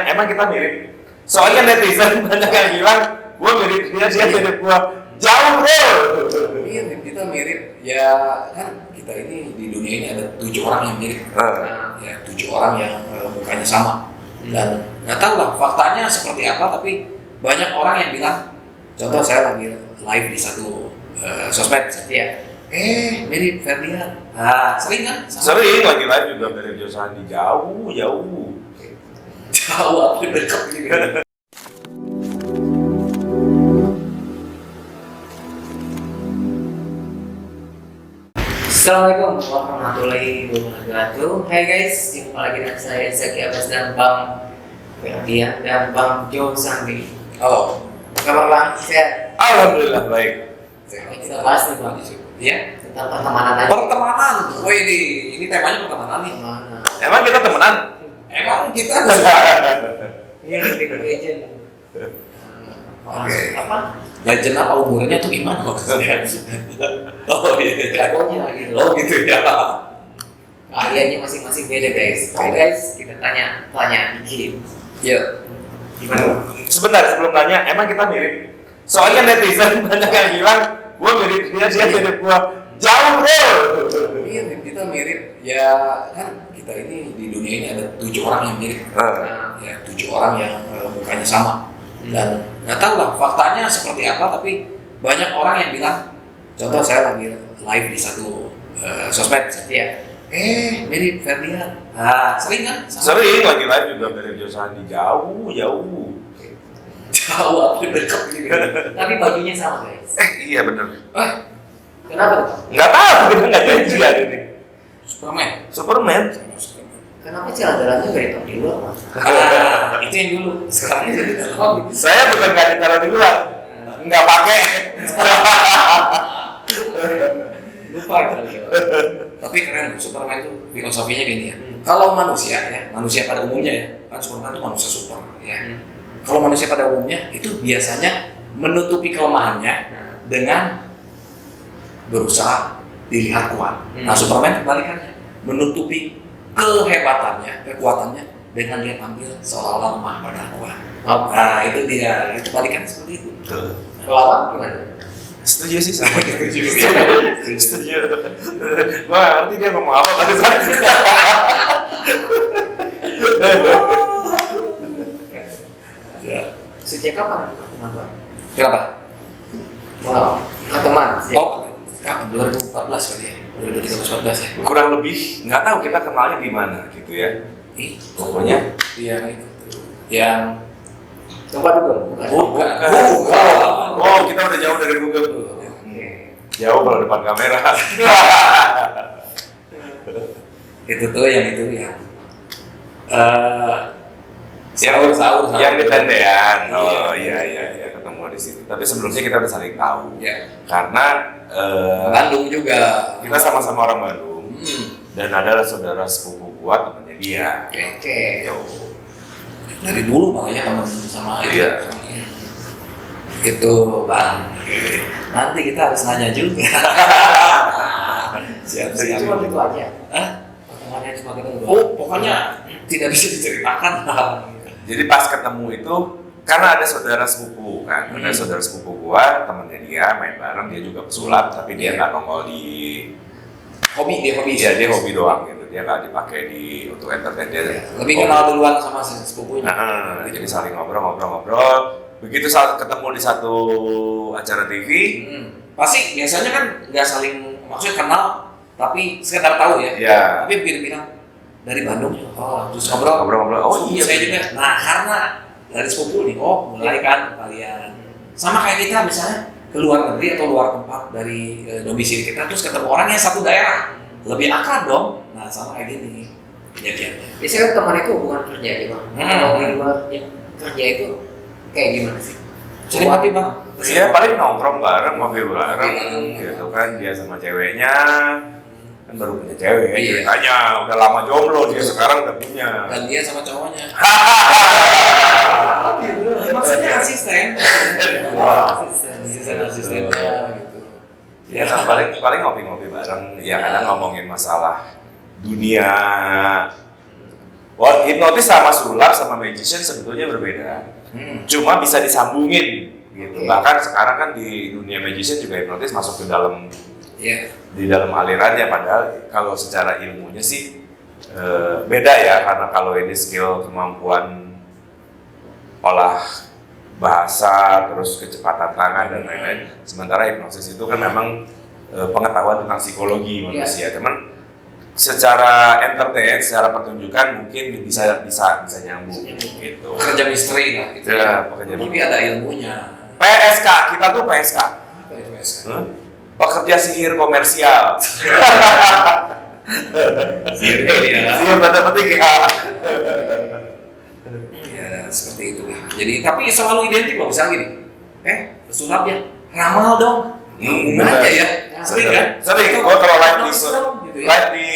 Emang kita mirip? Soalnya netizen banyak yang bilang gue mirip dia mirip gue. Jauh bro. Mirip, kita mirip. Ya kan kita ini di dunia ini ada 7 orang yang mirip. Ya 7 orang yang mukanya sama. Dan nggak tahu lah faktanya seperti apa, tapi banyak orang yang bilang, contoh saya lagi live di satu sosmed ya, mirip Ferdian. Sering kan? Sering lagi live juga mirip Josandi. Jauh. Jauh apa dekat gitu. Assalamualaikum warahmatullahi wabarakatuh. Hai guys, jumpa lagi dengan saya Zaki Abbas dan Bang Ferdian dan Bang Josandi. Halo, apa kabar Bang? Sehat? Alhamdulillah baik. Kita bahas nih Bang, ya tentang pertemanan aja. Pertemanan. Oh ini temanya pertemanan nih. Emang kita temenan? Emang kita Iya, legend. Apa? Legend apa umurnya tuh gimana maksudnya? Oh iya, jagonya gitu. Oh gitu ya. Keahliannya masing-masing beda guys. Oke guys, kita tanya dikit. Yuk. Gimana? Sebentar sebelum tanya, emang kita mirip? Soalnya netizen banyak yang bilang gue mirip dia mirip gue. Jauh bro. Mirip, kita mirip. Ya kan kita ini di dunia ini ada 7 orang yang mirip. Ya 7 orang yang mukanya sama. Dan nggak tahu lah faktanya seperti apa, tapi banyak orang yang bilang, contoh saya lagi live di satu sosmed ya, mirip Ferdian. Sering kan? Sering lagi live juga mirip Josandi. Jauh. Jauh apa dekat gitu. Tapi bajunya sama guys. Iya bener. Kenapa tuh? Nggak tahu, kita nggak janji hari ini. Superman. Kenapa celana-celananya nggak ditaruh di luar mas? Itu yang dulu. Sekarang itu ditaruh. Saya bukan nggak ditaruh di luar, nggak pakai. Lupa kali ya. Tapi keren, Superman itu filosofinya gini ya. Kalau manusia pada umumnya ya, kan Superman itu manusia super ya. Kalau manusia pada umumnya itu biasanya menutupi kelemahannya dengan berusaha dilihat kuat. Nah Superman kebalikannya, menutupi kekuatannya dengan dia tampil seolah-olah lemah padahal kuat. Nah itu dia, itu kebalikannya seperti itu. Kalau gimana? Setuju sih sama itu. Setuju. Gua nggak ngerti dia ngomong apa tadi. Sejak kapan teman? Kenapa? Wow, teman. Oh, 2014 kali ya. 2014 ya. Kurang lebih nggak tahu kita kenalnya gimana gitu ya. Pokoknya itu yang coba dulu. Bukan. Oh, kita udah jauh dari Google. Jauh kalau depan kamera. Itu yang sahur yang di tendean. Oh iya ketemu di situ. Tapi sebelumnya kita udah saling tahu. Ya. Karena Bandung juga. Kita sama-sama orang Bandung. Dan adalah saudara sepupu gua temannya dia. Oke. Dari dulu makanya teman sama iya. Itu Bang. Nanti kita harus nanya juga. Siap. Cuma itu aja. Pertemanannya cuma gitu. Oh, pokoknya tidak bisa diceritakan. Jadi pas ketemu itu karena ada saudara sepupu kan, ada saudara sepupu gua, temennya dia main bareng, dia juga pesulap, tapi dia nggak nongol di hobi. Iya, dia hobi doang gitu, dia nggak dipakai untuk entertain dia. Lebih kenal duluan sama sepupunya. Jadi saling ngobrol. Begitu saat ketemu di satu acara TV, pasti biasanya kan nggak saling maksudnya kenal, tapi sekedar tahu ya. Iya. Tapi bilang dari Bandung, terus ngobrol. Oh iya, saya juga. Nah karena dari sepupu nih, mulai kan kalian sama kayak kita misalnya ke luar negeri atau luar tempat dari domisili kita, terus ketemu orang yang satu daerah, lebih akrab dong. Nah sama kayak gini kejadiannya. Biasanya teman itu hubungan kerja aja bang. Kalau di luar kerja itu kayak gimana sih? Sering mati bang? Iya paling nongkrong bareng, ngopi bareng, gitu kan dia sama ceweknya. Kan baru punya cewek, ceritanya udah lama jomblo, dia sekarang udah punya. Dan dia sama cowoknya. Maksudnya asisten gitu. Ya kan paling ngopi-ngopi bareng, ya kadang ngomongin masalah dunia Wah, hipnotis sama sulap sama magician sebetulnya berbeda. Cuma bisa disambungin gitu. Bahkan sekarang kan di dunia magician juga hipnotis masuk ke dalam di dalam alirannya, padahal kalau secara ilmunya sih beda ya, karena kalau ini skill kemampuan olah bahasa terus kecepatan tangan dan lain-lain. Sementara hipnosis itu kan memang pengetahuan tentang psikologi manusia. Cuman secara entertain, secara pertunjukan mungkin bisa nyambung gitu. Pekerja misteri lah gitu. Ya, pekerja Tapi ada ilmunya. PSK, kita tuh PSK. Pekerja sihir komersial. Sihir ya. Sihir petik ya. Ya seperti itu. Jadi tapi selalu identik loh, misalnya gini. Sulap ya, ramal dong. Aja ya. Sering kan? Sering. Gua kalau live di gitu ya. live di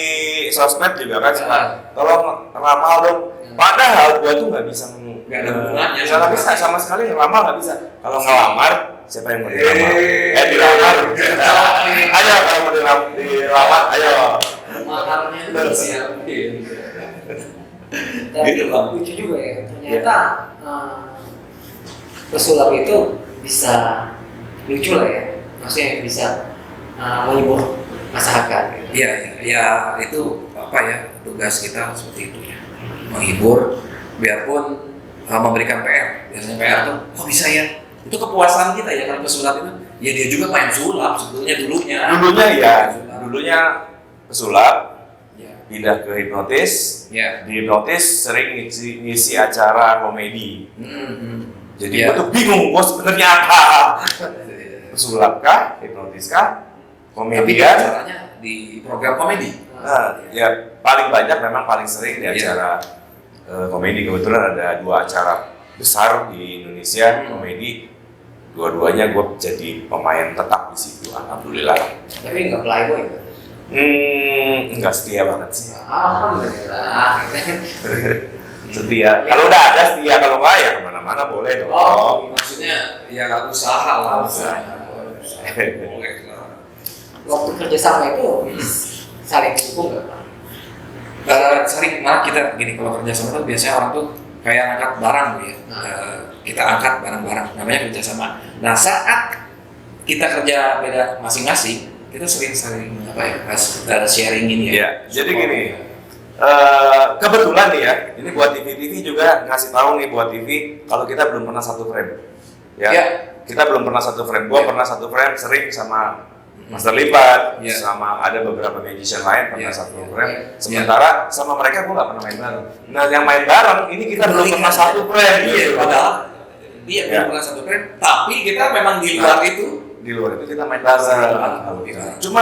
sosmed juga kan suka tolong ramal dong. Padahal gua tuh nggak bisa Nggak ada hubungannya. nggak bisa sama sekali ramal, nggak bisa. Kalau ngelamar, siapa yang mau dilamar? Dilamar. Ayo kalau mau dilamar, ayo. Maharnya itu disiapin. Tapi lucu juga ya, ternyata pesulap itu bisa lucu lah ya, maksudnya bisa menghibur masyarakat gitu. Ya itu apa ya, tugas kita seperti itu ya, menghibur biarpun memberikan PR. Biasanya PR tuh kok bisa ya, itu kepuasan kita ya kalau pesulap itu. Ya dia juga main sulap sebetulnya dulunya pesulap, pindah ke hipnotis. Di hipnotis sering ngisi acara komedi. Jadi gue tuh bingung, gue sebenarnya apa? Pesulap kah, hipnotis kah, komedian? Caranya di program komedi. Nah, ya paling banyak memang paling sering di acara komedi. Kebetulan ada 2 acara besar di Indonesia komedi. Dua-duanya gue jadi pemain tetap di situ, alhamdulillah. Tapi nggak playboy kan? Enggak setia banget sih. Alhamdulillah. Setia. Kalau udah ada setia, kalau nggak ya kemana-mana boleh dong. Maksudnya ya nggak usaha lah. Boleh lah. Waktu kerja sama itu saling dukung nggak? Sering malah kita gini, kalau kerja sama tuh biasanya orang tuh kayak angkat barang gitu ya. Kita angkat barang-barang, namanya kerja sama. Nah saat kita kerja beda masing-masing, kita sering apa ya, ada sharing ini ya. Ya, jadi gini. Kebetulan nih ya, ini buat TV juga ngasih tahu nih buat TV kalau kita belum pernah satu frame. Ya. Kita belum pernah satu frame. Gua pernah satu frame sering sama Master Lipat, sama ada beberapa magician lain pernah satu frame. Sementara sama mereka gua nggak pernah main bareng. Nah, yang main bareng ini kita belum pernah satu frame. Padahal belum pernah satu frame, tapi kita memang di luar itu. Di luar itu kita main bareng. Cuma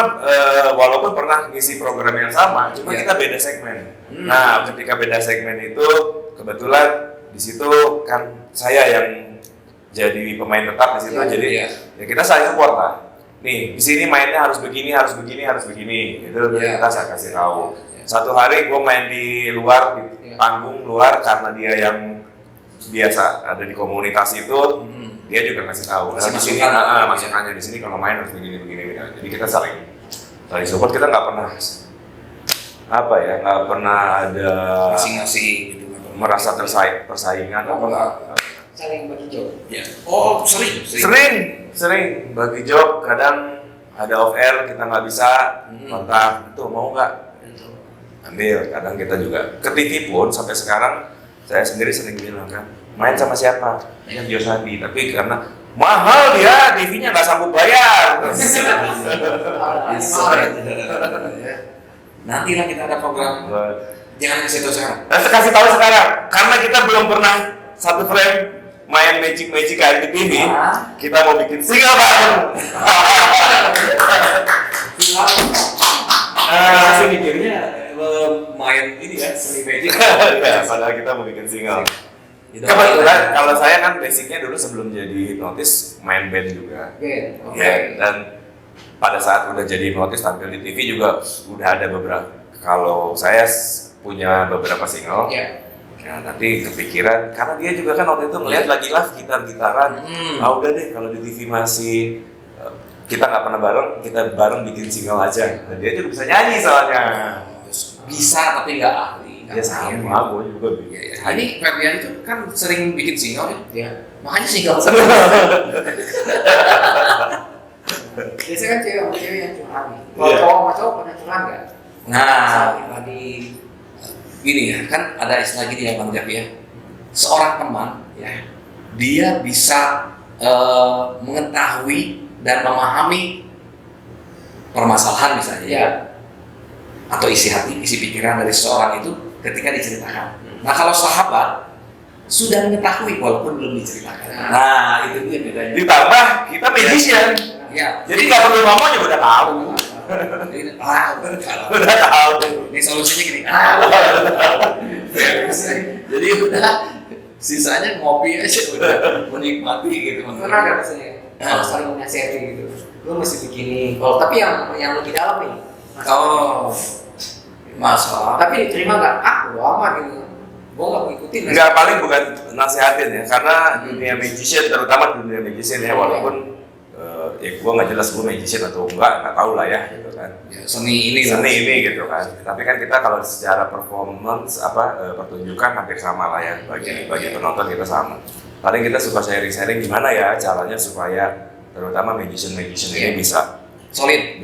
walaupun pernah ngisi program yang sama, cuma kita beda segmen. Nah, ketika beda segmen itu kebetulan di situ kan saya yang jadi pemain tetap di situ, jadi ya kita saling support lah. Nih, di sini mainnya harus begini. Itu kita saya kasih tahu. Satu hari gue main di luar, di panggung luar, karena dia yang biasa ada di komunitas itu. Dia juga ngasih tahu. Di sini masukannya di sini kalau main harus begini. Jadi kita saling support. Kita nggak pernah nggak pernah ada Masing-masing gitu. merasa persaingan apa nggak. Saling bagi job. Ya. Oh Sering bagi job. Kadang ada off air kita nggak bisa kontak itu mau nggak ambil. Kadang kita juga ke TV pun sampai sekarang saya sendiri sering bilang kan, main sama siapa? Main Bio Sandi, tapi karena mahal dia, TV-nya nggak sanggup bayar. Nantilah kita ada program. Jangan kasih tahu sekarang. Kasih tahu sekarang, karena kita belum pernah satu frame main magic kayak di TV. Kita mau bikin single bareng. Masih mikirnya main ini ya, seni magic. Padahal kita mau bikin single. Kebetulan kalau saya kan basicnya dulu sebelum jadi hipnotis main band juga. Dan pada saat udah jadi hipnotis tampil di TV juga udah ada beberapa. Kalau saya punya beberapa single. Ya, nanti kepikiran karena dia juga kan waktu itu melihat lagi live gitar-gitaran. Udah deh kalau di TV masih kita nggak pernah bareng, kita bareng bikin single aja. Dan dia juga bisa nyanyi soalnya. Bisa tapi nggak ahli. Ya sama, gue juga Ya, ya. Ini Ferdian itu kan sering bikin single ya. Ya. Makanya single Biasanya kan cewek sama cewek yang curhat nih. Kalau Iya. cowok sama cowok pernah curhat nggak? Nah, Tadi gini ya, kan ada istilah gini ya Bang Jack ya. Seorang teman ya, dia bisa mengetahui dan memahami permasalahan misalnya ya. atau isi hati, isi pikiran dari seseorang itu ketika diceritakan. Nah, kalau sahabat sudah mengetahui walaupun belum diceritakan. Nah, itu dia bedanya. Ditambah kita magician. Ya, Jadi nggak perlu ngomong juga udah tahu. Udah tahu. Ini solusinya gini. Jadi udah sisanya ngopi aja udah menikmati gitu. Pernah nggak rasanya? Kalau saling menasihati gitu. Lu mesti begini. Kalau tapi yang lebih dalam nih. Oh, masalah. Tapi diterima nggak? Ah, udah amat gitu. Gua nggak mau ikutin. Enggak, paling bukan nasihatin ya, karena dunia magician, terutama dunia magician ya, walaupun ya gue nggak jelas gue magician atau nggak tahu lah ya gitu kan. Ya, seni ini lah. Seni ini gitu kan. Tapi kan kita kalau secara performance pertunjukan hampir sama lah ya, bagi penonton kita sama. Paling kita suka sharing-sharing gimana ya caranya supaya terutama magician ini bisa solid,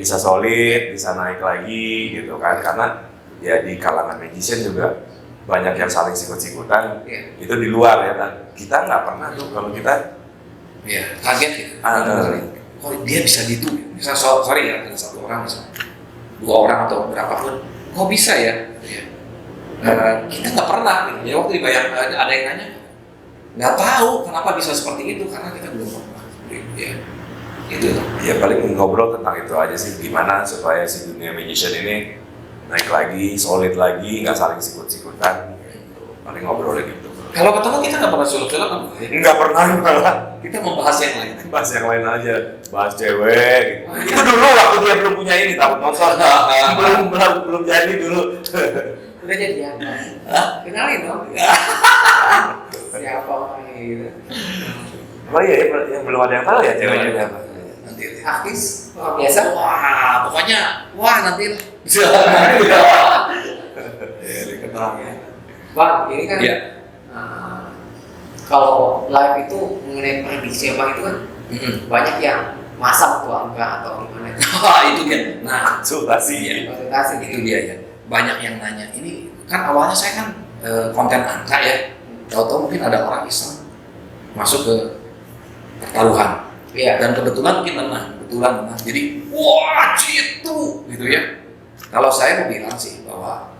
bisa naik lagi gitu kan. Karena ya di kalangan magician juga banyak yang saling sikut-sikutan. Itu di luar ya, dan kita nggak pernah tuh kalau kita kaget gitu. Kok dia bisa gitu? Misal sorry ya, ada satu orang, misal 2 orang atau berapapun, kok bisa ya? Kita nggak pernah. Gitu. Ya waktu dibayar ada yang nanya, nggak tahu kenapa bisa seperti itu karena kita belum pernah. Ya, itu. Ya paling ngobrol tentang itu aja sih, gimana supaya si dunia magician ini naik lagi, solid lagi, nggak saling sikut-sikutan. Gitu. Paling ngobrol gitu. Kalau ketemu kita nggak pernah sulap-sulap kan? Nggak pernah malah. Kita membahas yang lain. Bahas yang lain aja, bahas cewek gitu. Itu dulu waktu dia belum punya ini, takut nonton. belum jadi dulu. Udah jadian. Kenalin dong. Siapa gitu. Oh iya, yang belum ada yang tahu ya ceweknya siapa. Nanti. Artis orang biasa. Pokoknya, nanti lah. Ya, dikenal ya. Bang, ini kan Iya. kalau live itu mengenai prediksi Bang itu kan banyak yang masang tuh angka atau gimana. Itu dia. Nah, Konsultasi. Konsultasi itu dia ya. Banyak yang nanya. Ini kan awalnya saya kan konten angka ya. Tahu-tahu mungkin ada orang iseng masuk ke pertaruhan. Iya. Dan kebetulan mungkin menang. Jadi, wah gitu ya. Kalau saya mau bilang sih bahwa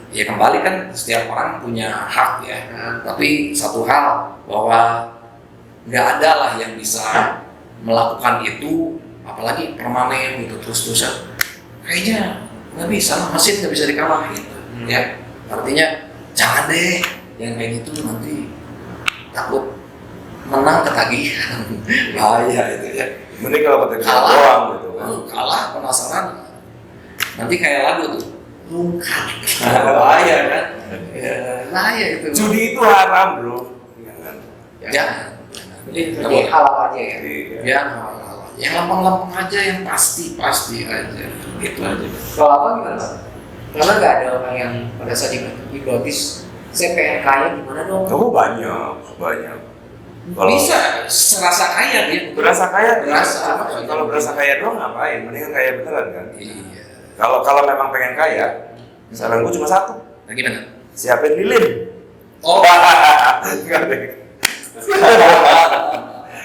ya kembali kan setiap orang punya hak ya. Tapi satu hal bahwa nggak ada lah yang bisa melakukan itu, apalagi permanen gitu terus-terusan. Kayaknya nggak bisa lah, mesin nggak bisa dikalahin ya. Artinya jangan deh yang kayak gitu, nanti takut menang ketagihan. Bahaya itu ya. Mending kalau potensi Kalah. doang gitu kan. Kalah penasaran. Nanti kayak lagu tuh. Lungkat. Bahaya kan? Bahaya itu. Judi itu haram bro. Jangan. Jangan. Jadi halal aja ya. Iya. Jangan. Yang lempeng-lempeng aja, yang pasti aja. Itu aja. Kalau apa gimana Bang? Karena nggak ada orang yang pada saat hipnotis, saya pengen kaya gimana dong? Oh banyak. Kalau Bisa serasa kaya dia. berasa kaya, Berasa. kalau berasa kaya doang ngapain? Mendingan kaya beneran kan. Iya. Kalau memang pengen kaya, saran gue cuma satu, Nah, gimana? siapin lilin. Oh. Enggak deh.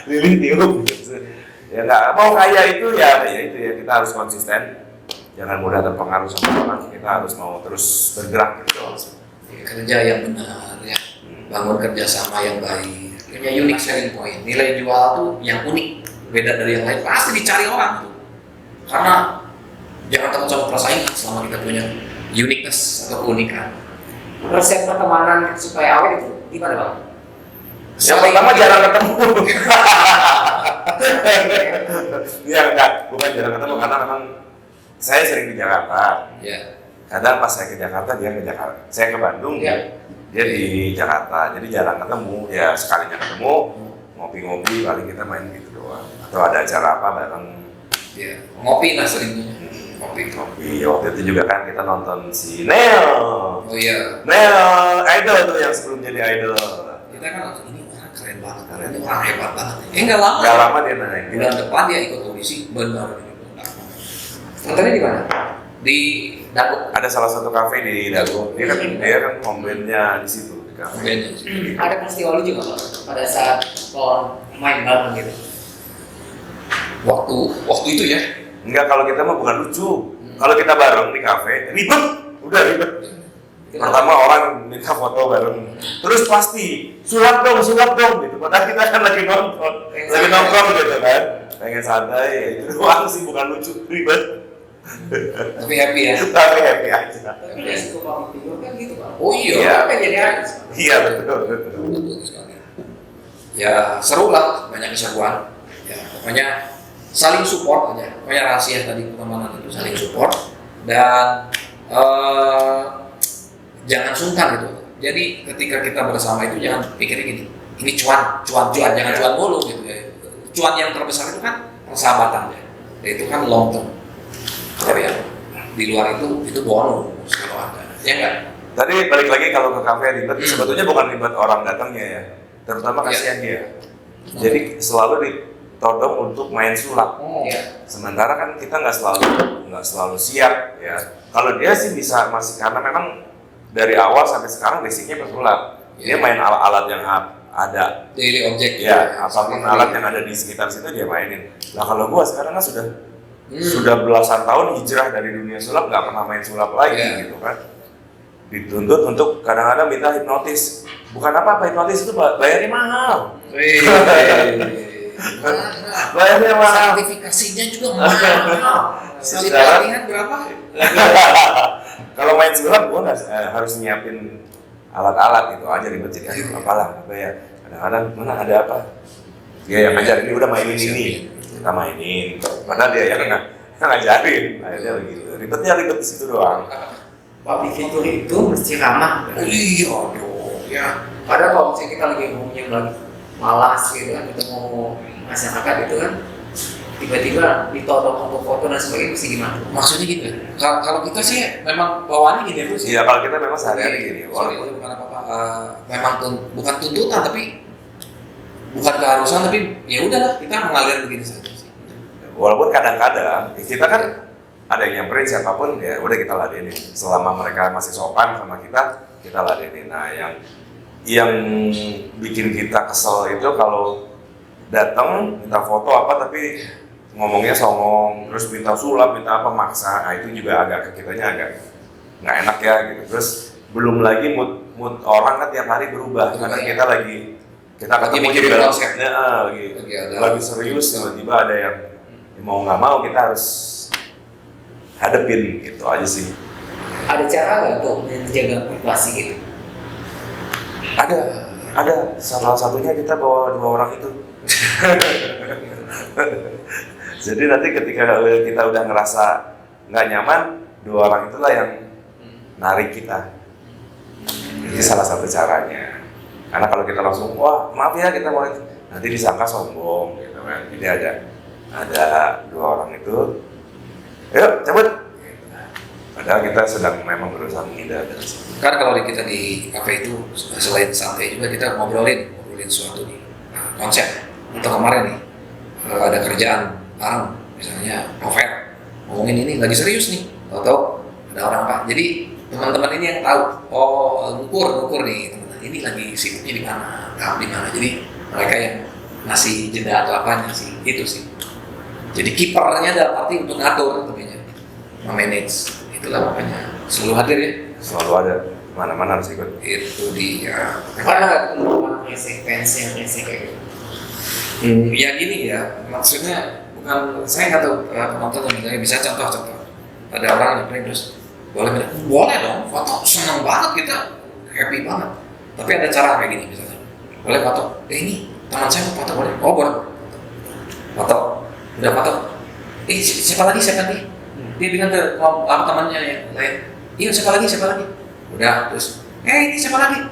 Lilin tiup. Ya nggak mau kaya itu ya itu ya kita harus konsisten, jangan mudah terpengaruh sama orang. Kita harus mau terus bergerak gitu. Kerja yang benar ya, bangun kerjasama yang baik, punya unique selling point, nilai jual tuh yang unik, beda dari yang lain, pasti dicari orang tuh. Karena jangan takut sama persaingan selama kita punya uniqueness atau keunikan. Resep pertemanan supaya awet itu gimana Bang? Yang pertama jarang ketemu. Ya enggak, bukan jarang ketemu karena memang saya sering di Jakarta. Ya. Kadang pas saya ke Jakarta dia ke Jakarta, saya ke Bandung Ya. dia di Jakarta, jadi jarang ketemu. Ya sekalinya ketemu ngopi-ngopi paling kita main gitu doang. Atau ada acara apa bareng. Ya, ngopi lah seringnya. Waktu itu juga kan kita nonton si Neo. Oh iya. Neo idol tuh yang sebelum jadi idol. Kita kan langsung ini orang keren banget, ini orang hebat banget. Nggak lama. Nggak lama dia naik. Bulan depan dia ikut audisi benar. Nontonnya di mana? Di Dago. Ada salah satu kafe di Dago. Dia kan home-bandnya di situ di kafe. band. Ada festival juga Pak pada saat main bareng gitu. Waktu itu ya. Enggak, kalau kita mah bukan lucu. Kalau kita bareng di kafe, ribet. Udah ribet. Pertama orang minta foto bareng. Terus pasti sulap dong gitu. Padahal kita kan lagi nonton, lagi nongkrong gitu kan. Pengen santai, ya itu doang sih, bukan lucu, ribet. Tapi happy ya. Tapi happy aja. Tapi resiko public figure kan gitu Pak. Oh iya. Iya. Kan jadi artis. Iya betul. Betul sekali. Ya seru lah, banyak keseruan. Ya pokoknya saling support aja. Pokoknya rahasia tadi pertemanan itu saling support dan jangan sungkan gitu. Jadi ketika kita bersama itu jangan pikir gini, ini cuan, jangan cuan mulu gitu ya. Cuan yang terbesar itu kan persahabatan ya. Itu kan long term. Kalau yang di luar itu bonus kalau ada. Ya enggak? Tadi balik lagi kalau ke kafe ribet, sebetulnya bukan ribet orang datangnya ya. Terutama kasihan dia. Jadi selalu ditodong untuk main sulap. Iya. Sementara kan kita nggak selalu siap ya. Kalau dia sih bisa masih, karena memang dari awal sampai sekarang basicnya pesulap. Dia main alat-alat yang ada. Daily object. Ya, apapun alat yang ada di sekitar situ dia mainin. Nah kalau gua sekarang kan sudah belasan tahun hijrah dari dunia sulap, nggak pernah main sulap lagi gitu kan. Dituntut untuk kadang-kadang minta hipnotis. Bukan apa-apa, hipnotis itu bayarnya mahal. Bayarnya mahal. Sertifikasinya juga mahal. Sekali Secara- pelatihan berapa? Kalau main sulap gua nggak harus nyiapin alat-alat gitu aja, ribet jadi aduh apalah apa ya. Kadang-kadang mana ada apa? Dia yang ngajarin, ini udah mainin ini. Kita mainin. Padahal dia yang ngajarin. Akhirnya begitu. Ribetnya ribet di situ doang. Public figure itu mesti ramah. Iya dong. Ya. Padahal kalau misalnya kita lagi ngomongin lagi malas gitu kan, kita mau masyarakat itu kan tiba-tiba ditodong untuk foto dan sebagainya mesti gimana? Maksudnya gitu. Kalau kita sih memang bawaannya gini terus. Iya, kalau kita memang sehari-hari gini. Sorry, bukan apa-apa. Memang bukan tuntutan tapi bukan keharusan, tapi ya udahlah kita mengalir begini saja sih. Walaupun kadang-kadang kita kan ada yang nyamperin siapapun ya udah kita ladenin. Selama mereka masih sopan sama kita ladenin. Nah, yang bikin kita kesel itu kalau datang minta foto apa tapi ngomongnya songong, terus minta sulap, minta apa maksa. Nah, itu juga agak ke kitanya agak nggak enak ya gitu. Terus belum lagi mood orang kan tiap hari berubah karena kita ketemu mikirin juga konsepnya. lagi serius, tiba-tiba ada yang mau nggak mau kita harus hadepin gitu aja sih. Ada cara nggak untuk menjaga privasi gitu? Ada salah satunya kita bawa 2 orang itu. Jadi nanti ketika kita udah ngerasa nggak nyaman, 2 orang itulah yang narik kita. Itu salah satu caranya. Karena kalau kita langsung, wah maaf ya kita mau, nanti disangka sombong gitu kan. Jadi ada 2 orang itu, yuk cabut. Padahal kita sedang memang berusaha menghindar dari situ. Karena kalau kita di kafe itu selain santai juga kita ngobrolin sesuatu nih. Nah, konsep untuk kemarin nih ada kerjaan bareng, misalnya novel ngomongin ini lagi serius nih, tahu ada orang apa. Jadi teman-teman ini yang tahu, oh ngukur nih teman, ini lagi sibuknya di mana, tahap di mana. Jadi mereka yang ngasih jeda atau apanya sih, itu sih. Jadi kipernya dalam arti untuk ngatur tentunya, memanage. Itulah makanya selalu hadir ya. Selalu ada, mana-mana harus ikut. Itu dia. Karena nggak teman-teman fans yang kayak gitu. Ya gini ya, maksudnya bukan saya nggak tahu penonton yang bisa contoh. Ada orang yang play terus boleh dong, foto seneng banget kita, happy banget. Tapi ada cara kayak gini misalnya, boleh foto, ini teman saya mau foto boleh, oh boleh, foto, udah foto, siapa lagi? Dia bilang ke temannya yang lain, iya siapa lagi? Udah terus, ini siapa lagi?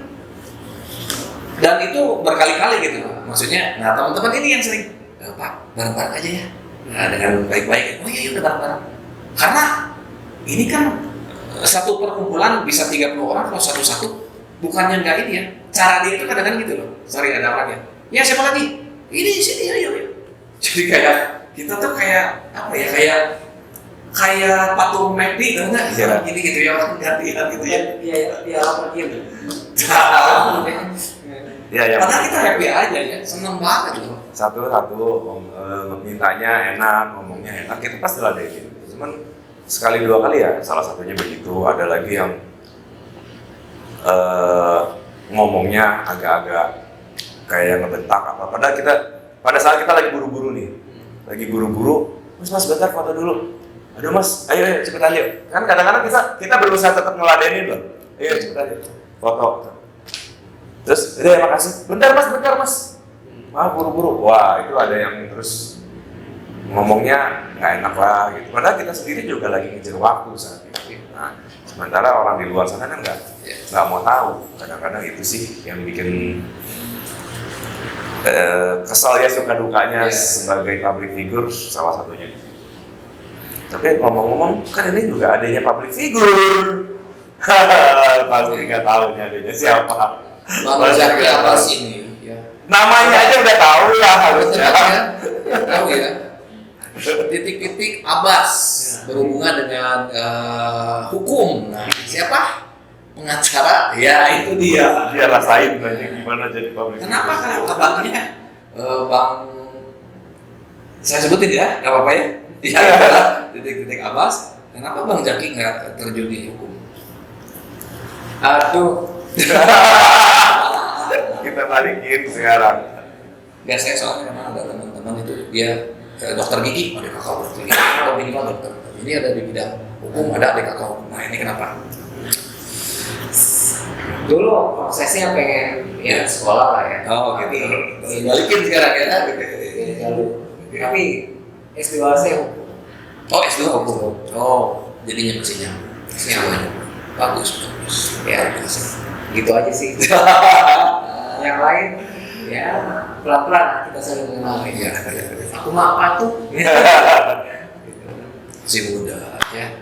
Dan itu berkali-kali gitu, maksudnya, nah teman-teman ini yang sering, Pak bareng-bareng aja ya, nah dengan baik-baik, oh iya udah bareng-bareng. Karena ini kan satu perkumpulan bisa 30 orang kalau satu-satu, bukannya nggak ini ya. Cara dia itu kadang-kadang gitu loh. Sorry, ada orangnya. Ya siapa lagi? Ini sini ayo. Jadi kayak kita tuh kayak apa ya? Kayak patung McD tau nggak? Iya. Gini gitu ya, orang gantian gitu ya. Dia lapar dia gitu. Ya, Padahal kita happy aja ya, seneng banget loh. satu-satu mintanya enak, ngomongnya enak, kita pasti ladenin. Cuman sekali dua kali ya, salah satunya begitu. Ada lagi yang ngomongnya agak-agak kayak ngebentak apa. Padahal pada saat kita lagi buru-buru nih, mas bentar foto dulu. Aduh mas, ayo cepetan yuk. Kan kadang-kadang kita berusaha tetap ngeladenin loh. Ayo cepetan yuk, foto. Terus, udah makasih. Bentar mas. Buru-buru. Wah, itu ada yang terus ngomongnya nggak enak lah gitu. Padahal kita sendiri juga lagi ngejar waktu saat itu. Nah, sementara orang di luar sana kan nggak mau tahu. Kadang-kadang itu sih yang bikin kesal ya, suka dukanya sebagai public figure salah satunya. Tapi ngomong-ngomong, kan ini juga adanya public figure. Pasti nggak tahu nih adanya siapa. Bang Zaki Abbas ini, ya. Namanya aja udah tahu lah harusnya. Ya, tahu ya. Titik-titik Abbas berhubungan dengan hukum. Nah, siapa? Pengacara. Ya, itu dia. Dia rasain aja gimana jadi public figure. Kenapa kalau abangnya Bang, saya sebutin ya, nggak apa-apa ya. Ya, titik-titik Abbas. Kenapa Bang Zaki nggak terjun di hukum? Aduh. Kita balikin sekarang. Nggak, saya soalnya memang ada teman-teman itu dia dokter gigi, ada kakak dokter gigi, atau minimal dokter. Ini ada di bidang hukum, ada adik kakak hukum. Nah ini kenapa? Dulu prosesnya pengen ya sekolah lah ya. Oh Tapi gitu. Balikin sekarang ya. ini jalur. Tapi S2 saya hukum. Oh S2 hukum. Oh jadinya mesinnya. Semuanya bagus. Ya, gitu aja sih. Yang lain ya pelan-pelan kita saling mengenal. Iya. Aku mah apa tuh? Si muda ya.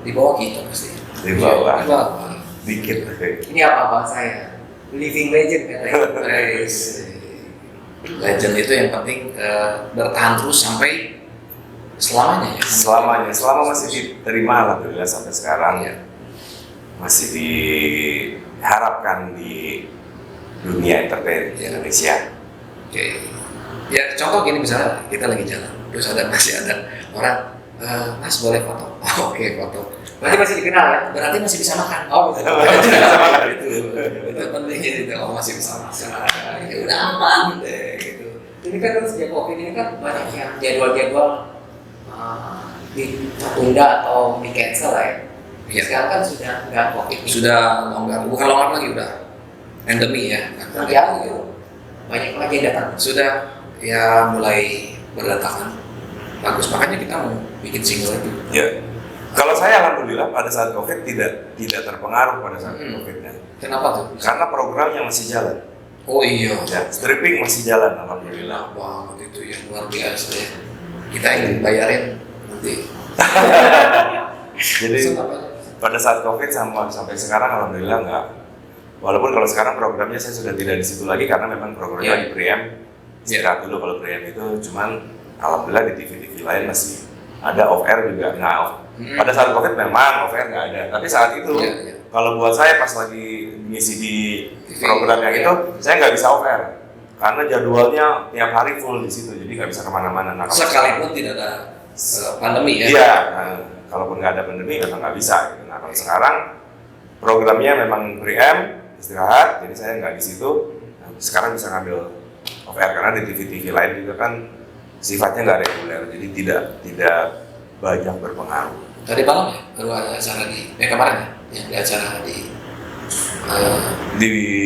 Di bawah kita pasti. Di bawah. Di bawah. Dikit. Ini apa saya? Living legend katanya. Legend itu yang penting bertahan terus sampai selamanya ya. Selama masih diterima alhamdulillah sampai sekarang ya. Masih diharapkan di dunia entertain di Indonesia. Oke. Ya contoh gini misalnya kita lagi jalan, terus masih ada orang, Mas boleh foto? Oke, foto. Berarti masih dikenal ya? Berarti masih bisa makan. Oh, betul. Itu pentingnya itu. Oh masih bisa makan. Ya udah aman deh gitu. Ini kan sejak COVID ini kan banyak yang jadwal-jadwal ditunda atau di cancel ya. Iya. Sekarang kan sudah nggak COVID. Sudah longgar, bukan longgar lagi udah endemi ya. Jauh gitu. Banyak lagi yang datang. Sudah ya mulai berdatangan. Bagus, makanya kita mau bikin single itu. Ya. Kalau saya alhamdulillah pada saat COVID tidak terpengaruh pada saat COVID-nya. Kenapa tuh? Karena programnya masih jalan. Oh iya. Ya, stripping masih jalan alhamdulillah. Banget itu ya, luar biasa ya. Kita ingin bayarin nanti. Jadi pada saat COVID sampai sekarang alhamdulillah enggak. Walaupun kalau sekarang programnya saya sudah tidak di situ lagi karena memang programnya di Preem. Istirahat dulu kalau Preem itu, cuman alhamdulillah di TV-TV lain masih ada off air juga. Nah, pada saat COVID memang off air nggak ada. Tapi saat itu kalau buat saya pas lagi ngisi di program yang itu, saya nggak bisa off air karena jadwalnya tiap hari full di situ, jadi nggak bisa kemana-mana. Nah, sekalipun tidak ada pandemi ya. Iya, nah, kalaupun nggak ada pandemi memang nggak bisa. Gitu. Nah kalau sekarang programnya memang Preem istirahat, jadi saya nggak di situ. Nah, sekarang bisa ngambil off air karena di TV-TV lain juga kan sifatnya nggak reguler, jadi tidak banyak berpengaruh. Tadi malam ya, baru ada acara kemarin ya, yang ada acara di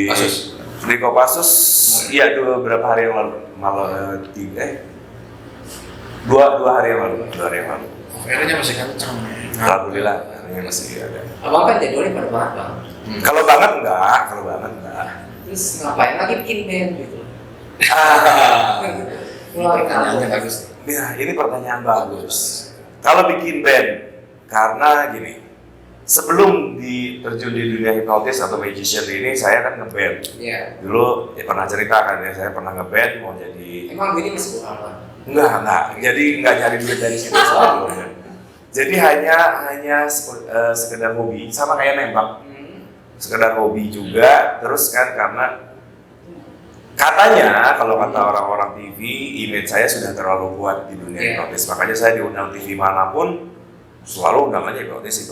Kopassus. Di Kopassus, iya beberapa hari yang lalu, dua hari yang lalu. Off-airnya masih kencang. Alhamdulillah, ini masih ada. Abang kan jadwalnya pada banget bang. Kalau banget enggak. Terus ngapain lagi bikin band gitu? Pertanyaannya bagus. Ya, ini pertanyaan bagus. Kalau bikin band, Karena gini, sebelum terjun di dunia hipnotis atau magician ini, saya kan ngeband. Iya. Dulu ya pernah cerita kan ya, saya pernah ngeband mau jadi. Emang ini masih kurang. Enggak. Jadi nggak nyari duit dari situ selalu. Jadi hanya sekedar hobi, sama kayak nembak. Sekedar hobi juga. Terus kan karena katanya kalau kata orang-orang TV, image saya sudah terlalu kuat di dunia hipnotis. Makanya saya diundang TV manapun selalu undangannya hipnotis.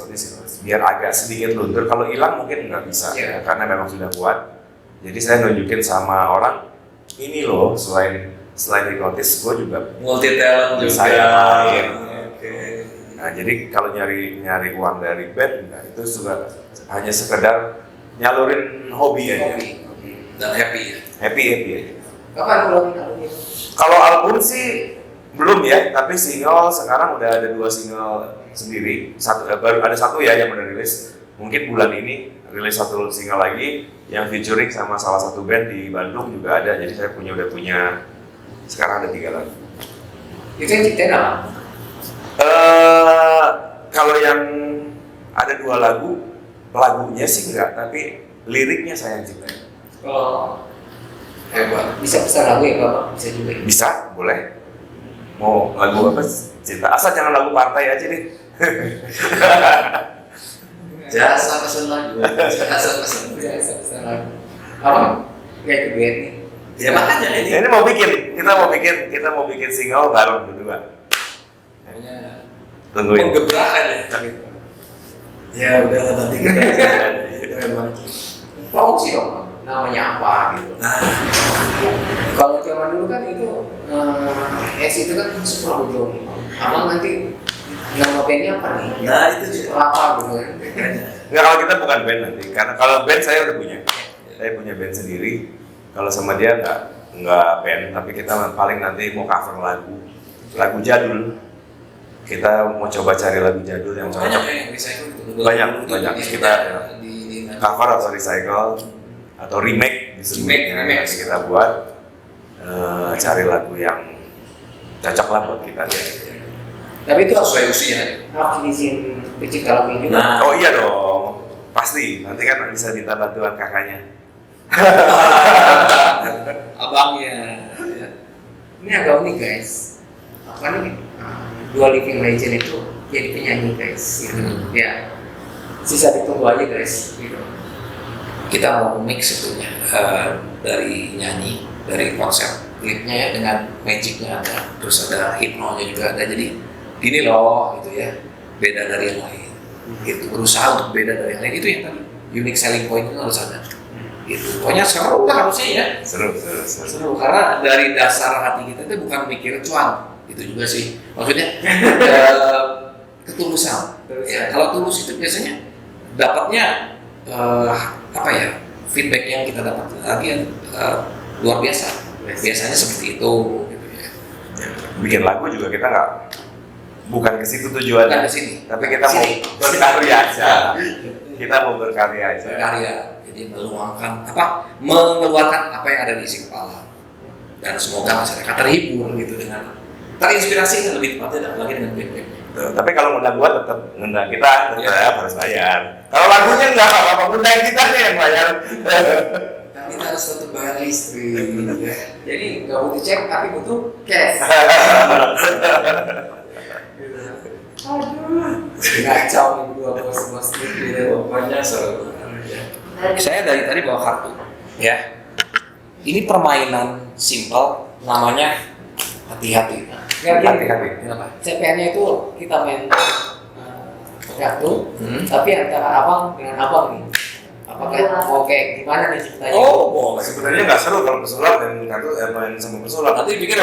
Biar agak sedikit luntur. Kalau hilang mungkin nggak bisa, karena memang sudah kuat. Jadi saya nunjukin sama orang, ini loh selain hipnotis, gue juga multi talent juga. Saya main. Oke. Nah, jadi kalau nyari uang dari band, nah, itu juga hanya sekedar nyalurin hobi aja. Dan happy ya. Happy aja. Kapan keluarin albumnya? Kalau album sih belum ya, tapi single sekarang udah ada 2 single sendiri. Baru ada 1 ya yang udah rilis. Mungkin bulan ini rilis 1 single lagi yang featuring sama salah satu band di Bandung juga ada. Jadi saya udah punya sekarang ada 3 lagu. Itu yang ciptain apa? Kalau yang ada 2 lagunya sih enggak, tapi liriknya saya yang ciptain. Kalau Hebat. bisa pesan lagu ya Bapak? Bisa juga. Bisa, boleh. Mau lagu apa? Cinta. Asal jangan lagu partai aja deh. Jasa pesan lagu. Jasa pesan lagu. Apa? Kayak ke duet nih. Ya makanya ini. Ini kita mau bikin single bareng berdua. Tungguin. Menggebrakan ya. Ya udah nanti kita. Promosi dong. Namanya apa gitu. Nah, Kalau zaman dulu kan itu itu kan super bodoh. Abang nanti nama bandnya apa nih? nah itu juga. Apa gitu kan? Nggak, kalau kita bukan band nanti, karena kalau band saya udah punya. Saya punya band sendiri. Kalau sama dia nggak band, tapi kita paling nanti mau cover lagu jadul. Kita mau coba cari lagu jadul yang Banyak cocok. yang recycle itu. Banyak. Kita di cover atau recycle atau remake disebutnya. Remake. Nanti kita buat cari lagu yang cocok lah buat kita. Tapi itu sesuai usia. harus diizin pencipta lagu juga. Nah. Oh iya dong, pasti. Nanti kan bisa minta bantuan kakaknya. Abangnya. Ya. Ini agak unik guys. Apa nih? Dua living legend itu jadi penyanyi guys. Gitu. Ya. Sisa ditunggu aja guys. Gitu. Kita mau mix sebetulnya dari nyanyi, dari konsep klipnya ya dengan magicnya ada, terus ada hipnonya juga ada. Jadi gini loh gitu ya, beda dari yang lain. Gitu, berusaha untuk beda dari yang lain, itu yang tadi unique selling point itu harus ada. Gitu. Pokoknya seru lah harusnya ya. Seru karena dari dasar hati kita itu bukan mikir cuan, itu juga sih. Maksudnya ketulusan. Ya, kalau tulus itu biasanya dapatnya apa ya, feedback yang kita dapat lagi luar biasa. Biasanya seperti itu gitu ya. Bikin lagu juga kita bukan ke situ tujuannya. Bukan ke sini. Tapi kita mau berkarya aja. Kita mau berkarya aja. Berkarya. Jadi mengeluarkan apa yang ada di isi kepala. Dan semoga masyarakat terhibur gitu dengan terinspirasi, lebih tepatnya lagi dengan feedback. Tapi kalau ngundang gua tetap ngundang kita tetap harus bayar. Kalau lagunya enggak apa-apa, ngundang kita nih yang bayar. Tapi kita harus tetap bayar listrik. Jadi nggak butuh cek tapi butuh cash. Aduh, kacau nih dua bos-bos gitu. Pokoknya seru. Saya dari tadi bawa kartu, ya. Ini permainan simple, namanya hati-hati. Hati-hati. Kenapa? CPN-nya itu kita main kartu, tapi antara abang dengan abang nih. Apakah mau kayak gimana nih ceritanya? Oh, boleh. Sebenarnya nggak seru kalau pesulap dan kartu main sama pesulap. Nanti pikir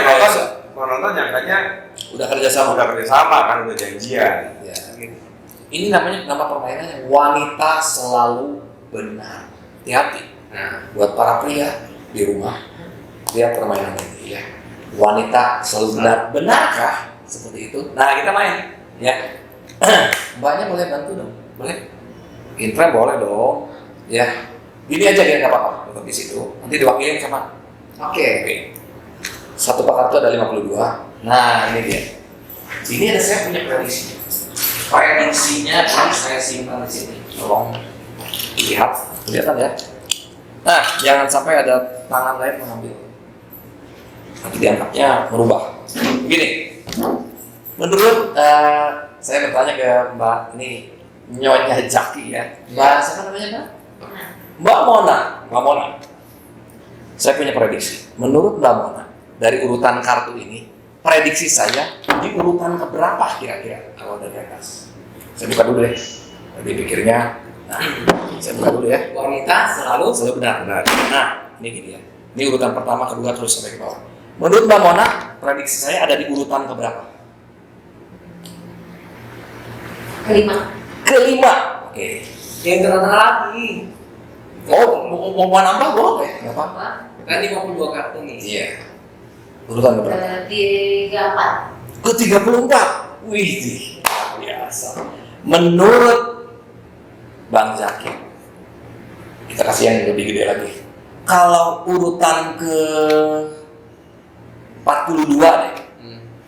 penonton nyangkanya udah kerjasama. udah kerjasama kan, udah janjian. Ya, gitu. Ini nama permainannya wanita selalu benar. Hati-hati. Nah, buat para pria di rumah, lihat permainan ini ya. Wanita selalu benar. Benarkah seperti itu? Nah, kita main, ya. Mbaknya boleh bantu dong, boleh? Infra boleh dong, ya. Gini aja dia nggak apa-apa, tetap di situ. Nanti diwakilin sama. Oke. Satu pak kartu ada 52. Nah, ini dia. Ini ada saya punya prediksi. Prediksinya ini saya simpan di sini. Tolong lihat, kelihatan ya. Nah, jangan sampai ada tangan lain mengambil. Nanti dianggapnya merubah. Begini, menurut saya bertanya ke Mbak ini Nyonya Jaki ya. Mbak siapa namanya Mbak? Mbak Mona. Mbak Mona. Saya punya prediksi. Menurut Mbak Mona, dari urutan kartu ini, prediksi saya di urutan keberapa kira-kira kalau dari atas? Saya buka dulu deh. Tadi pikirnya, nah, saya buka dulu ya. Wanita selalu Selalu benar. Nah, ini gini ya. Ini urutan pertama, kedua, terus sampai ke bawah. Menurut Mbak Mona, prediksi saya ada di urutan keberapa? Kelima. Oke. yang tengah-tengah lagi. Oh, mau nambah boleh? Nggak apa-apa. Kan 52 kartu nih. Iya. Urutan keberapa? 34. Ke 34. Wih, luar biasa. Menurut Bang Zaki, kita kasih yang lebih gede lagi. Kalau urutan ke 42 deh,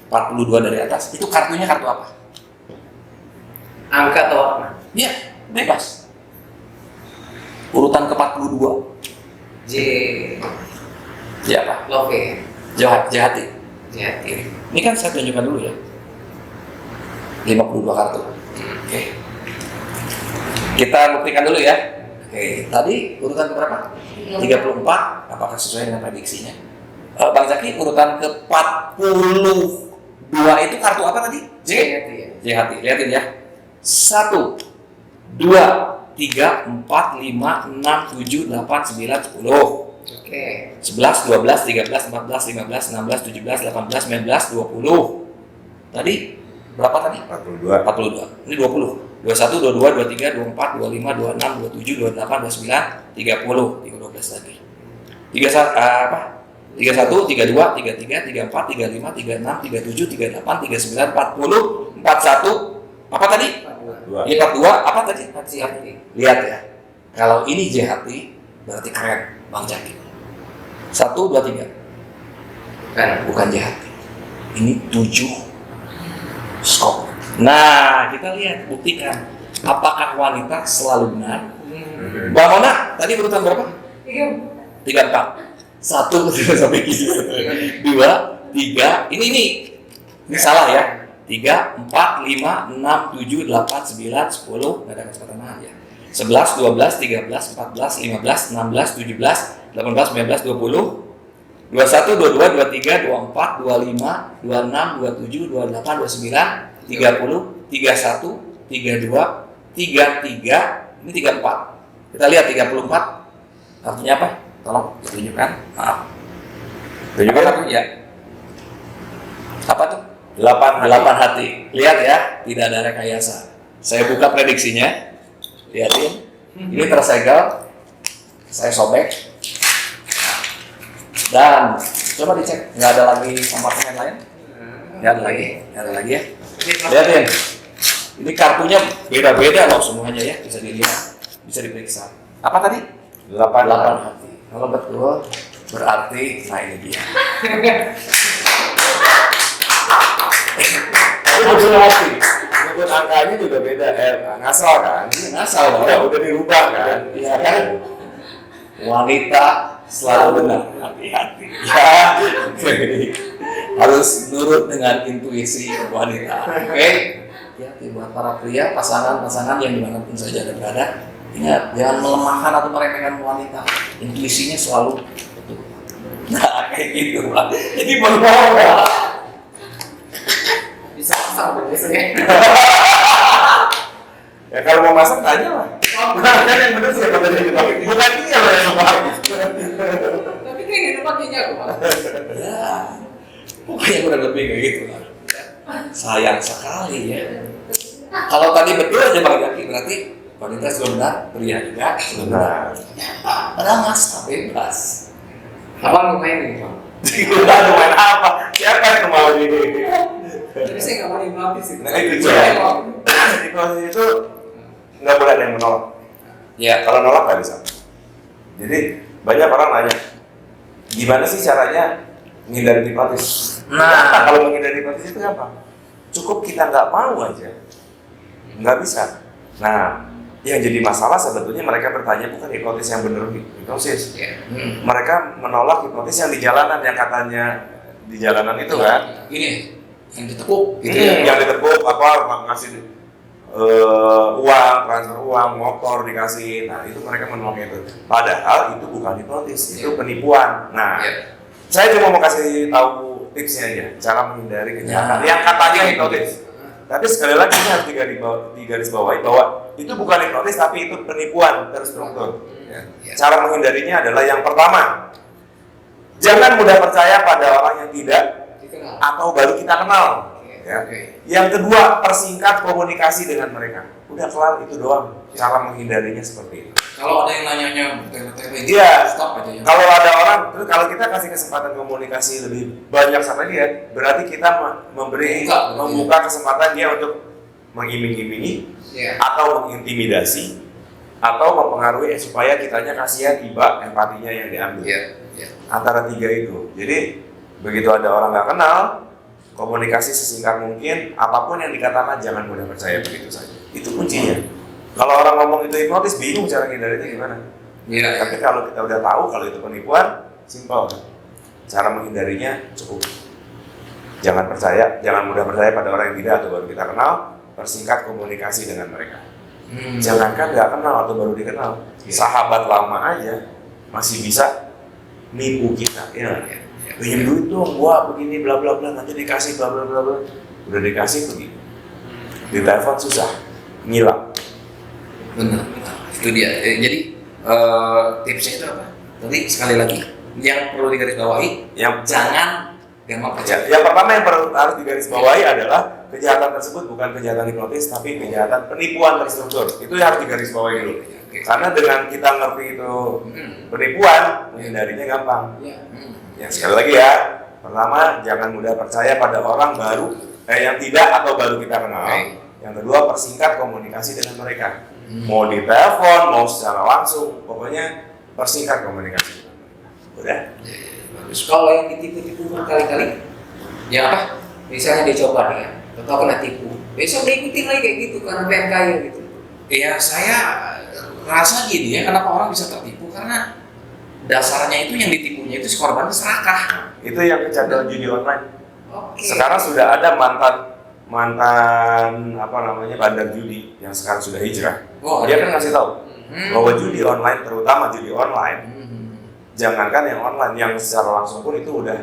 42 dari atas, itu kartunya kartu apa? Angka atau warna? Iya, bebas. Urutan ke 42. J. J apa? Love. Jahati. Jati. Ini kan saya tunjukkan dulu ya. 52 kartu. Oke. Kita buktikan dulu ya. Oke, tadi urutan ke berapa? 34. Apakah sesuai dengan prediksinya? Bang Zaki, urutan ke 42 itu kartu apa tadi? J. Jahati. Lihatin ya. 1 2 3 4 5 6 7 8 9 10. Oke. 11, 12, 13, 14, 15, 16, 17, 18, 19, 20. Tadi berapa tadi? 42. 42. Ini 20. 21, 22, 23, 24, 25, 26, 27, 28, 29, 30. 12 lagi. 31, apa? 31, 32, 33, 34, 35, 36, 37, 38, 39, 40, 41. Apa tadi? 2. Ini 42. Apa tadi? Hati-hati. Lihat ya. Kalau ini jahati berarti keren, Bang Jaki. 1, 2, 3. Bukan jahati. Ini 7 skop. Nah, kita lihat, buktikan. Apakah wanita selalu benar? Bang Mona, tadi urutan berapa? 34. 1 sampai 2, 3. Ini salah ya. 3, 4, 5, 6, 7, 8, 9, 10. Nggak ada kecepatan ya. 11, 12, 13, 14, 15, 16, 17, 18, 19, 20, 21, 22, 23, 24, 25, 26, 27, 28, 29, 30, 31, 32, 33, ini 34. Kita lihat 34. Artinya apa? Tolong ditunjukkan. Maaf. Tunjukkan. Apa ya? Apa tuh? 8 hati. Lihat ya, tidak ada rekayasa. Saya buka prediksinya. Lihatin. Ini tersegel. Saya sobek. Dan coba dicek, nggak ada lagi kompartemen lain? Nggak ada lagi ya. Lihatin. Ini kartunya beda-beda loh semuanya ya, bisa dilihat, bisa diperiksa. Apa tadi? 8 hati. Kalau betul, berarti, nah ini dia. Tapi betul hati. Menurut angkanya juga beda. Ngasal kan? Ngasal dong. Udah dirubah kan? Iya kan? Wanita selalu benar. Hati-hati. Ya, harus nurut dengan intuisi wanita. Oke? Ya, buat para pria, pasangan-pasangan yang dimanapun saja Anda berada, ingat, jangan melemahkan atau meremehkan wanita. Intuisinya selalu betul. Nah, kayak gitu, Pak. Jadi berbohong. Bisa pasang biasanya. Ya kalau mau masak tanya lah. Kan yang benar siapa tadi yang dipakai? Bukan dia loh yang dipakai. Tapi kayak gitu pakainya kok. Ya, pokoknya kurang lebih kayak gitu lah. Sayang sekali ya. Kalau tadi betul aja Bang Jaki, berarti wanita sudah benar, pria juga sudah benar. Padahal masa bebas. Abang mau main nih, Bang. Udah main apa? Siapa yang mau ini? Tapi saya nggak mau dimati sih. Nah itu coba. Di posisi itu nggak boleh ada yang menolak. Ya, Kalau nolak nggak bisa. Jadi banyak orang nanya, gimana sih caranya menghindari hipnotis? Nah. Kalau menghindari hipnotis itu gampang. Cukup kita nggak mau aja. nggak bisa. Nah, yang jadi masalah sebetulnya mereka bertanya bukan hipnotis yang benar hipnosis. Mereka menolak hipnotis yang di jalanan, yang katanya di jalanan itu kan. Ini yang ditepuk gitu Yang ditepuk ngasih uang, transfer uang, motor dikasih. Nah, itu mereka menolak itu. Padahal itu bukan hipnotis, itu penipuan. Nah, saya cuma mau kasih tahu tipsnya aja, cara menghindari kejahatan yang katanya hipnotis. Tapi sekali lagi ini harus digarisbawahi bahwa itu bukan hipnotis tapi itu penipuan terstruktur. Cara menghindarinya adalah yang pertama, jangan mudah percaya pada orang yang tidak atau baru kita kenal. Yang kedua, persingkat komunikasi dengan mereka. Udah kelar, itu doang. Cara menghindarinya seperti itu. Kalau ada yang nanyanya bertele-tele, stop aja ya. Kalau ada orang, kalau kita kasih kesempatan komunikasi lebih banyak sama dia, berarti kita membuka kesempatan dia untuk mengiming-imingi, atau mengintimidasi, atau mempengaruhi supaya kitanya kasihan, tiba empatinya yang diambil. Antara tiga itu. Jadi begitu ada orang nggak kenal, komunikasi sesingkat mungkin, apapun yang dikatakan jangan mudah percaya begitu saja. Itu kuncinya. Kalau orang ngomong itu hipnotis, bingung cara menghindarinya gimana. Tapi kalau kita udah tahu kalau itu penipuan, simpel. Cara menghindarinya cukup. Jangan mudah percaya pada orang yang tidak atau baru kita kenal, persingkat komunikasi dengan mereka. Jangankan nggak kenal atau baru dikenal, sahabat lama aja masih bisa nipu kita. Pinjam duit dong, gua begini bla bla bla, nanti dikasih bla bla bla bla. Udah dikasih pergi. Di telepon susah, ngilang. Benar, itu dia. Jadi tipsnya itu apa? Tadi sekali lagi, yang perlu digarisbawahi, jangan gampang percaya. Yang pertama yang harus digarisbawahi adalah kejahatan tersebut bukan kejahatan hipnotis, tapi kejahatan penipuan terstruktur. Itu yang harus digarisbawahi dulu. Karena dengan kita ngerti itu penipuan, menghindarinya gampang. Ya sekali lagi ya, pertama jangan mudah percaya pada orang baru yang tidak atau baru kita kenal. Yang kedua, persingkat komunikasi dengan mereka. Mau di telepon, mau secara langsung, pokoknya persingkat komunikasi dengan mereka. Udah? Bagus. Kalau yang ditipu-tipu berkali-kali, ya apa? Misalnya dia coba nih ya, atau kena tipu, besok dia ikutin lagi kayak gitu karena pengen kaya gitu. Ya saya rasa gini ya, kenapa orang bisa tertipu karena dasarnya itu yang ditipunya itu si korbannya serakah. Itu yang kecanduan judi online. Oke. Sekarang sudah ada mantan bandar judi yang sekarang sudah hijrah. Dia kan ngasih tahu bahwa judi online, terutama judi online, jangankan yang online, yang secara langsung pun itu udah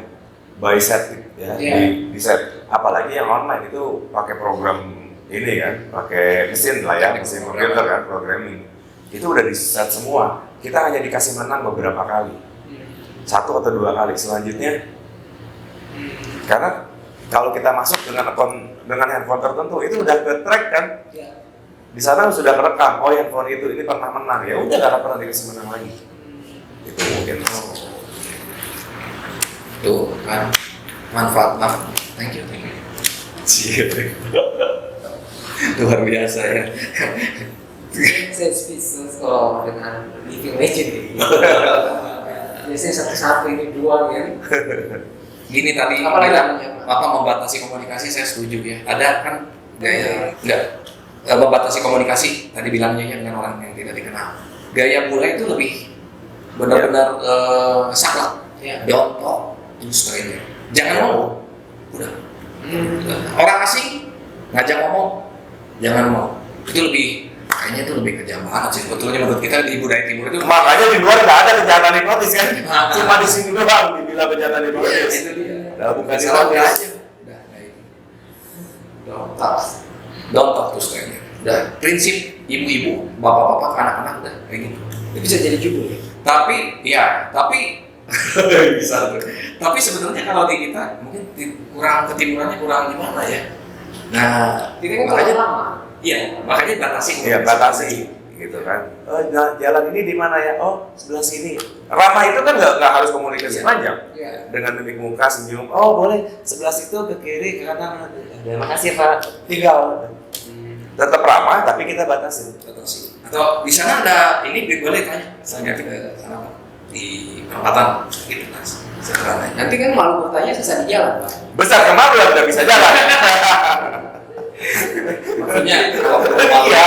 by set ya, di set. Apalagi yang online itu pakai program ini kan, pakai mesin lah ya, mesin komputer kan, programming. Itu udah di set semua. Kita hanya dikasih menang beberapa kali, 1 atau 2 kali. Selanjutnya, karena kalau kita masuk dengan handphone tertentu itu udah ke-track kan, di sana sudah kerekam. Oh, handphone ini pernah menang, ya udah nggak akan pernah dikasih menang lagi. Itu mungkin. Tuh kan manfaat. Thank you. Luar biasa ya. Saya speechless kalau dengan living legend. Biasanya satu-satu ini dua kan. Gini tadi apa membatasi komunikasi, saya setuju ya. Ada kan gaya membatasi komunikasi tadi bilangnya ya dengan orang yang tidak dikenal. Gaya mulai itu lebih benar-benar saklek, contoh terus lainnya. Jangan ngomong, udah. Orang asing ngajak ngomong, jangan mau. Itu kayaknya itu lebih kejam banget sih. Sebetulnya menurut kita di budaya timur itu. Makanya di luar nggak ada kejahatan hipnotis kan, cuma di sini doang dibilang kejahatan hipnotis. Itu dia. Bukan hipnotis aja. Don't talk terus kayaknya. Udah prinsip ibu-ibu, bapak-bapak, anak-anak udah kayak gitu. Itu bisa jadi judul. Tapi bisa. Tapi sebenarnya kalau di kita mungkin kurang ketimurannya kurang gimana ya. Nah, kita kan makanya lama. Iya, makanya batasi. Iya, batasi gitu kan. Oh, jalan ini di mana ya? Oh, sebelah sini. Ramah itu kan nggak harus komunikasi panjang. Dengan mimik muka, senyum. Oh, boleh sebelah situ ke kiri, ke kanan. Terima kasih Pak. Tinggal. Tetap ramah, tapi kita batasi. Atau di sana ada ini boleh tanya. Misalnya ke sana di perempatan gitu Mas. Nanti kan malu bertanya sesat di jalan Pak. Besar kemaluan nggak bisa jalan. Maksudnya kalau Iya,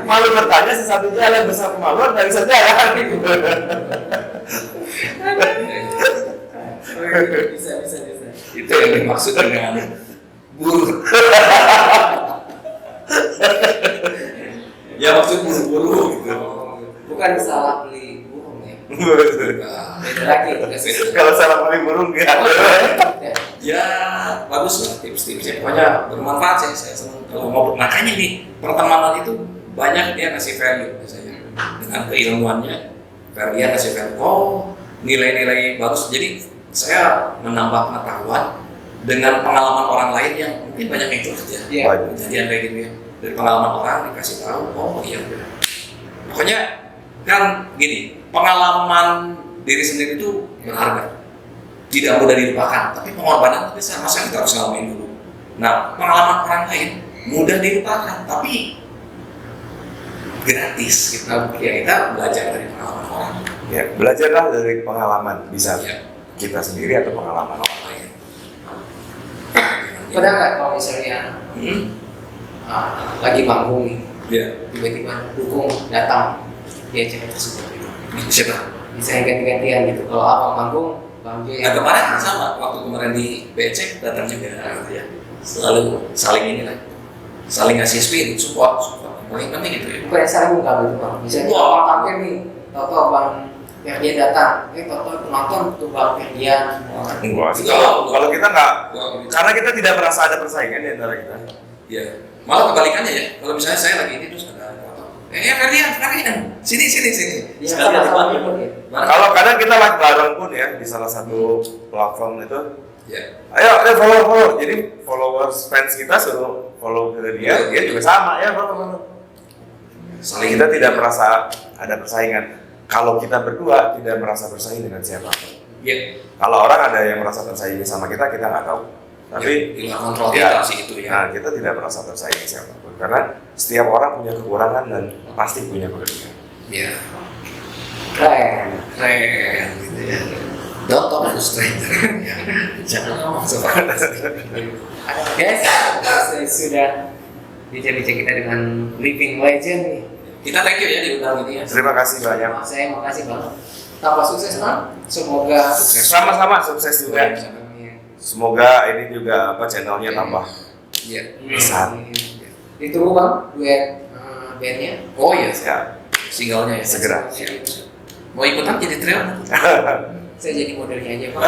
malu bertanya sesatu jalan besar kemaluan dari sejarah gitu. Bisa. itu yang dimaksud dengan buruk. Ya maksud buru-buru gitu. Bukan salah beli burung ya. Nah, Beda lagi tugasnya. Kalau salah pilih burung ya. ya bagus lah tips-tipsnya, pokoknya bermanfaat sih, saya senang kalau ngobrol. Makanya nih pertemanan itu banyak dia ngasih value biasanya dengan keilmuannya, dia ngasih value. Oh, nilai-nilai bagus. Jadi saya menambah pengetahuan dengan pengalaman orang lain yang mungkin banyak yang curhat ya. Iya. Kejadian kayak gitu ya. Dari pengalaman orang dikasih tahu, oh iya. Pokoknya kan gini, pengalaman diri sendiri itu berharga, tidak mudah dilupakan, tapi pengorbanan itu sama-sama kita harus ngalamin dulu. Nah, pengalaman orang lain mudah dilupakan, tapi gratis gitu. Ya, kita belajar dari pengalaman orang. Ya, belajarlah dari pengalaman, bisa Ya. kita sendiri atau pengalaman orang lain. Pernah nggak kalau misalnya lagi manggung nih, Ya. tiba-tiba dukung datang di acara tersebut? Siapa? Misalnya ganti-gantian gitu. Kalau abang manggung, bang Jo Nah, yang kemarin sama, waktu kemarin di BC datang juga ya. Selalu saling inilah, saling ngasih spirit, support. Paling penting itu ya. bukan yang saling buka gitu bang. Misalnya Wah. abang tampil nih, tau bang Ferdian datang, tau penonton tuh bang Ferdian. Wah, kalau kita nggak, karena kita tidak merasa ada persaingan di antara kita. Ya, malah kebalikannya ya. Kalau misalnya saya lagi ini terus ada Ferdian, sini. Dia Sekali ada sama-sama bantu. ikut ya. Kalau kadang kita live bareng pun ya di salah satu platform itu, Ya, ayo follow. Jadi followers fans kita suruh follow ke dia juga sama ya follow. saling Kita tidak merasa ada persaingan. Kalau kita berdua tidak merasa bersaing dengan siapa. Ya, Kalau orang ada yang merasa tersaingi sama kita nggak tahu. Tapi di luar kontrol ya, kita sih itu ya. nah, kita tidak merasa tersaingi siapapun karena setiap orang punya kekurangan dan pasti punya kelebihan. Ya, Keren. keren gitu ya. Don't talk to stranger. Jangan ngomong sama Guys, sudah bicara-bicara kita dengan living legend nih. Kita thank you ya diundang ini ya. Terima kasih banyak. Saya makasih banget. Tambah sukses bang. Semoga Sama-sama sukses juga. Amin. Semoga ini juga channelnya tambah Iya. besar. Ditunggu bang duet bandnya. Oh iya, Ya, singlenya ya. segera. Mau ikutan jadi trio? Saya jadi modelnya aja bang.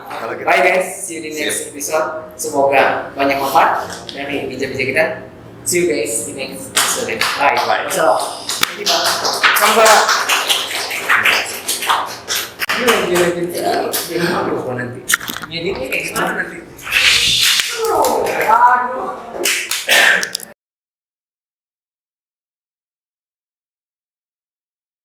Kalau kita Bye guys, see you di next episode. Semoga banyak manfaat dari bijak-bijak kita. See you guys di next episode. Bye. Bye. Wassalam. Thank you, Bang. sama-sama. Gila, jadi apa nanti? Ngeditnya kayak gimana nanti?